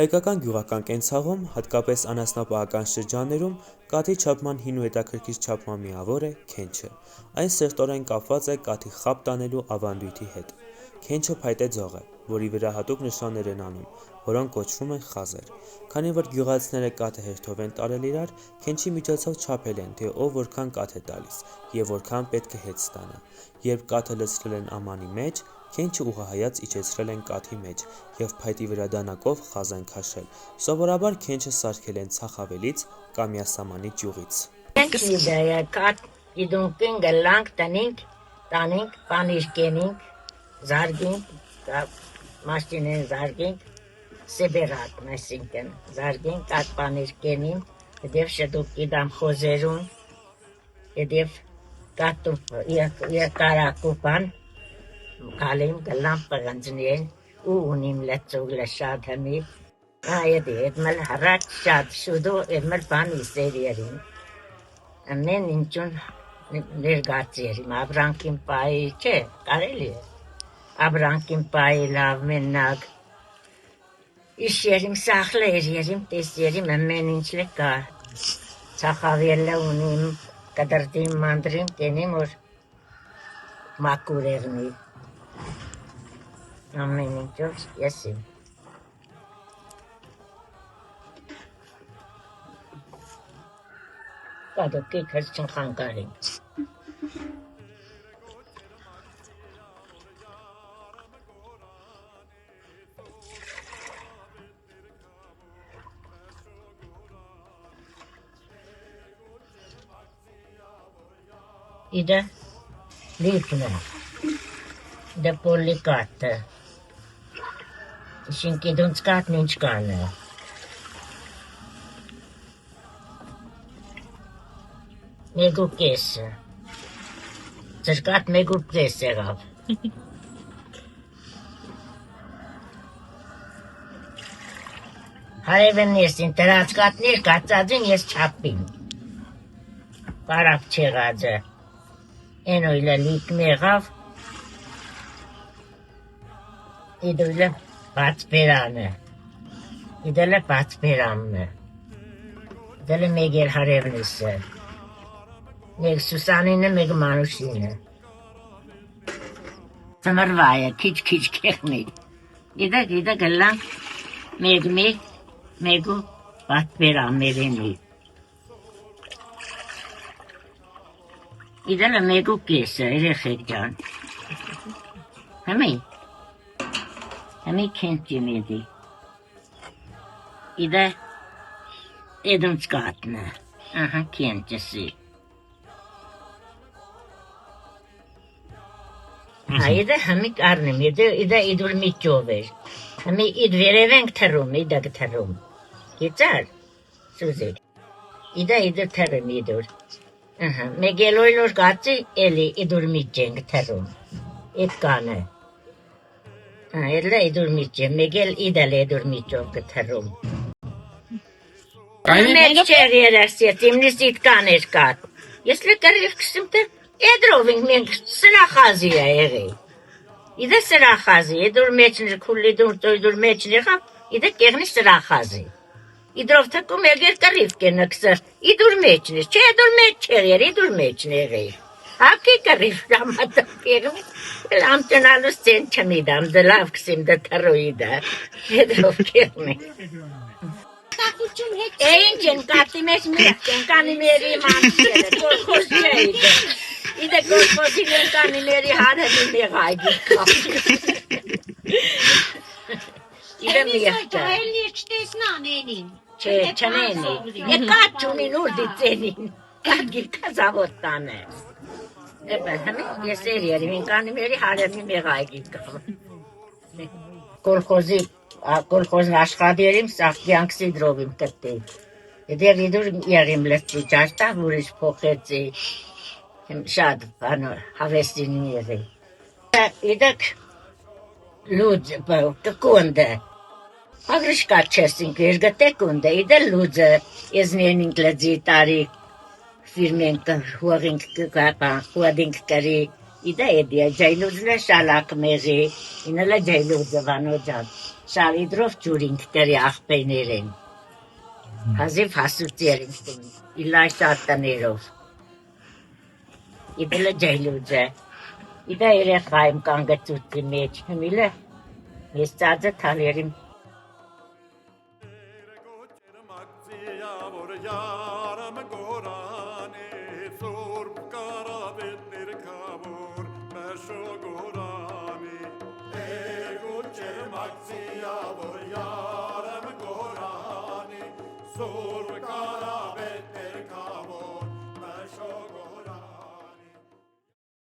Հայկական գյուղական կենցաղում, հատկապես անասնապահական շրջաններում, կաթի չափման հին ու հետաքրքիր չափման միավոր է քենչը։ Այն սերտորեն կապված է կաթի խապ տանելու ավանդույթի հետ։ Քենչը փայտե ձող է, որի վրա հատուկ նշաններ են անում, որոնք կոչվում են խազեր։ Քանի որ գյուղացիները կաթը հերթով են տարել իրար, քենչի միջոցով չափել են, թե ով որքան կաթ է տալիս և որքան պետք է հետ ստանա։ Երբ կաթը լցրել են ամանի մեջ, քենչը ուղղահայաց իջեցրել են կաթի մեջ և փայտի վրա դանակով խազ են քաշել։ Սովորաբար քենչը սարքել են ցախավելից կամ յասամանի ճյուղից։ Սեբերատ, այսինքն զարգենք, կաթ պանիր կենին, հետև շդուկ իդամ խոզերուն, հետև կաթ կարակուպան, կալիմ գլամ պղնձնին, ու ունիմ լծուգ լշاد հմի, այդ մլ հրակ շատ շուդու, այդ մլ բան իսեր երին, ամեն ինչուն ներգած երին, աբրանքին պայի չէ, կարելի է, աբրանքին պայի լավ մեննակ, Իշ երիմ սախլեր երիմ, տես երիմ ամեն ինչ լեկա, ծախավելը ունիմ, կդրդիմ մանդրիմ, կենիմ որ մակուրերնի, ամեն ինչով եսիմ։ Կադոքի քրչն խանգարիմ։ Իդը լիպն է, իդը պոլիկատը, շինքի դունց կատն ինչ կան է, մեգու կեսը, ծրկատ մեգու կես եղավ, հարևն եսին տրած կատներ կացածին ես չապին, պարապ չեղածը, Են օյլը լիքն եղավ, իդույլը բացբերանը, իդելը բացբերանը, իդելը մեկ էր հարևնիսը, մեկ Սուսանինը, մեկ Մանուշինը, ծմրվայը, քիչ կեղնի, իդը գլան մեգու բացբերան մերենի, Իդելը մեգու կեսը, երեխեք ջան, հմի քենչի մեդի, իդը էդունց կատնը, ահա քենչսի, իդը հմի կարնիմ, իդը իդուր միջով էր, հմի իդ վերև ենք թրում, իդը գթրում, գիծար, սուզիկ, իդը թրում իդուր, Մեկ էլոյլոր կացի էլի իդուր միջ ենք թրում, իդ կանը, էլը իդուր միջ է, մեկ էլ իդել իդուր միջով կթրում, մեկ չեր երասիետ, իմնիս իդ կաներ կատ, ես լեկարիվ կսիմ թե էդրով ենք մենք սրախազի է եղի, իդը սրախազի, իդուր մեջներ կուլի դուր մեջներ խավ, իդը կեղնի սրախազի, Իդրով թկում եղեր կռիվ կենքսր, իդուր մեջներ, չէ դուր մեջ չեղեր, իդուր մեջներ էր, հակի կռիվ ժամատով կեղնի, ամտնալուս ծեն չմիդամ, դը լավ կսիմ դը թրոիդը, իդրով կեղնի։ Ինչ են կատի մեջ միրակ են կանի մերի մանցերը, գոլխոզ չէ իդը, իդը գոլխոզի են կանի մերի հարհենի մեղայգի կավ։ Իդը միախտա։ Էլի չտեսնան էնին։ Չէ, չնենի։ Կատ չունին ուր դիծենին, կատ գիրկա զավոտ տանը։ Էբը հմի եսեր երիմ, ինկանի մերի հարեմի մեղայգի կավ։ Կոլխոզ աշխադ երիմ, սաղ կյանքսի դրովիմ կտի։ Եդեղ իդուր եղիմ լծի, ճաշտավ ուրիշ փոխեցի, շատ հավեսին եղի։ Իդեք լուծ կկոնդը, Ագրիշկատ չեսինք երգտեք ունդը, իդը լուծը, եզնենինք լծի տարի, ֆիրմենք հուղինք կկապան, հուադինք կարի, Իդա էդիա ջայլուձլե շալակ մեզի ինելա ջայլուձը վանոջան շալիդրով ջուրինք տերի աղբեներեն հազիվ հասուծերին տուն իլաշ տատաներով իդելա ջայլուձը իդա երեխայմ կանգծուծի մեջ հմիլը ես ծածը թալերիմ So